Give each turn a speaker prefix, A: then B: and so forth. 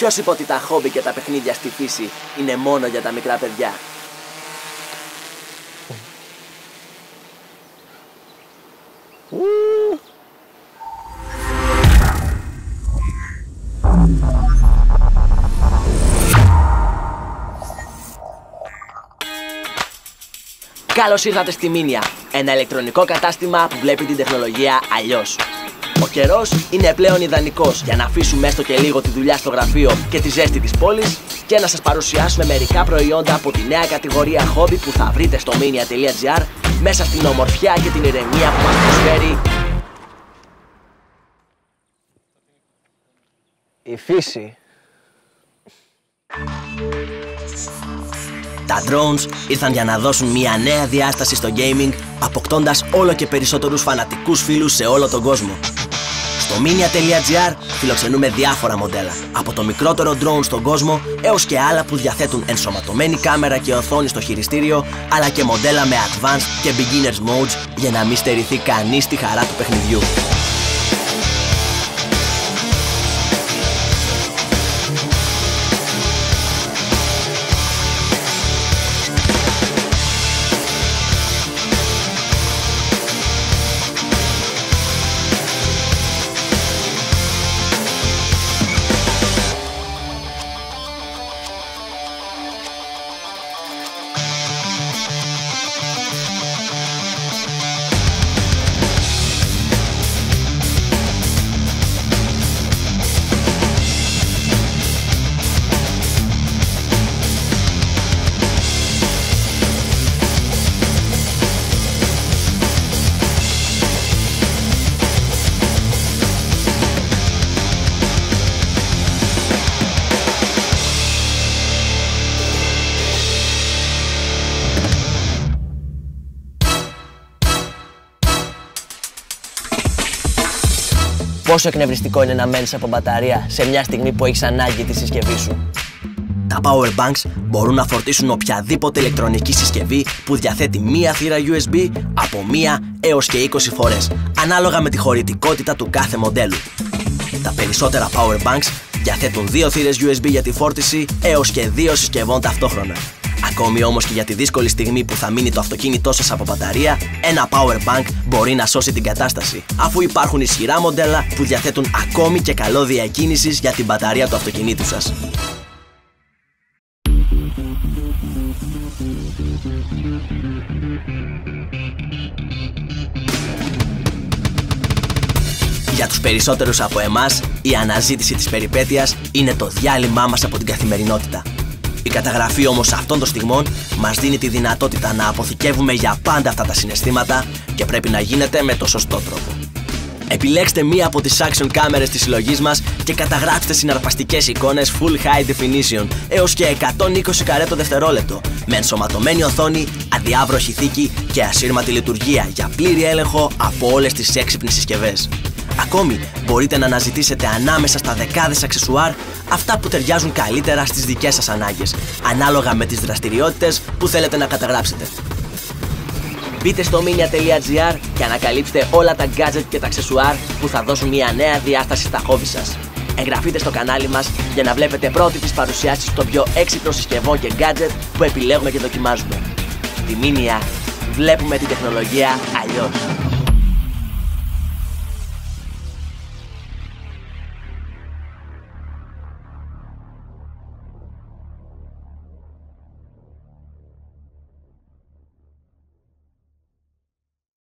A: Ποιος είπε ότι τα χόμπι και τα παιχνίδια στη φύση είναι μόνο για τα μικρά παιδιά? Καλώς ήρθατε στη Μίνια, ένα ηλεκτρονικό κατάστημα που βλέπει την τεχνολογία αλλιώς. Ο καιρός είναι πλέον ιδανικός για να αφήσουμε έστω και λίγο τη δουλειά στο γραφείο και τη ζέστη της πόλης και να σας παρουσιάσουμε μερικά προϊόντα από τη νέα κατηγορία χόμπι που θα βρείτε στο minia.gr μέσα στην ομορφιά και την ηρεμία που μας προσφέρει
B: η φύση.
A: Τα drones ήρθαν για να δώσουν μια νέα διάσταση στο gaming, αποκτώντας όλο και περισσότερους φανατικούς φίλους σε όλο τον κόσμο. Στο minia.gr φιλοξενούμε διάφορα μοντέλα, από το μικρότερο drone στον κόσμο έως και άλλα που διαθέτουν ενσωματωμένη κάμερα και οθόνη στο χειριστήριο, αλλά και μοντέλα με advanced και beginners modes για να μην στερηθεί κανείς τη χαρά του παιχνιδιού. Πόσο εκνευριστικό είναι να μένεις από μπαταρία σε μια στιγμή που έχεις ανάγκη τη συσκευή σου. Τα power banks μπορούν να φορτίσουν οποιαδήποτε ηλεκτρονική συσκευή που διαθέτει μία θύρα USB από 1 έως και 20 φορές, ανάλογα με τη χωρητικότητα του κάθε μοντέλου. Τα περισσότερα power banks διαθέτουν 2 θύρες USB για τη φόρτιση έως και 2 συσκευών ταυτόχρονα. Ακόμη όμως και για τη δύσκολη στιγμή που θα μείνει το αυτοκίνητό σας από μπαταρία, ένα power bank μπορεί να σώσει την κατάσταση, αφού υπάρχουν ισχυρά μοντέλα που διαθέτουν ακόμη και καλώδια εκκίνησης για την μπαταρία του αυτοκινήτου σας. Για τους περισσότερους από εμάς, η αναζήτηση της περιπέτειας είναι το διάλειμμά μας από την καθημερινότητα. Η καταγραφή όμως αυτών των στιγμών μας δίνει τη δυνατότητα να αποθηκεύουμε για πάντα αυτά τα συναισθήματα και πρέπει να γίνεται με το σωστό τρόπο. Επιλέξτε μία από τις action κάμερες της συλλογής μας και καταγράψτε συναρπαστικές εικόνες full high definition έως και 120 καρέ το δευτερόλεπτο, με ενσωματωμένη οθόνη, αδιάβροχη θήκη και ασύρματη λειτουργία για πλήρη έλεγχο από όλες τις έξυπνες συσκευές. Ακόμη, μπορείτε να αναζητήσετε ανάμεσα στα δεκάδες αξεσουάρ αυτά που ταιριάζουν καλύτερα στις δικές σας ανάγκες, ανάλογα με τις δραστηριότητες που θέλετε να καταγράψετε. Μπείτε στο minia.gr και ανακαλύψτε όλα τα gadget και τα αξεσουάρ που θα δώσουν μια νέα διάσταση στα χόμπι σας. Εγγραφείτε στο κανάλι μας για να βλέπετε πρώτοι τις παρουσιάσεις των πιο έξυπνων συσκευών και gadget που επιλέγουμε και δοκιμάζουμε. Τη Minia βλέπουμε την τεχνολογία αλλιώς.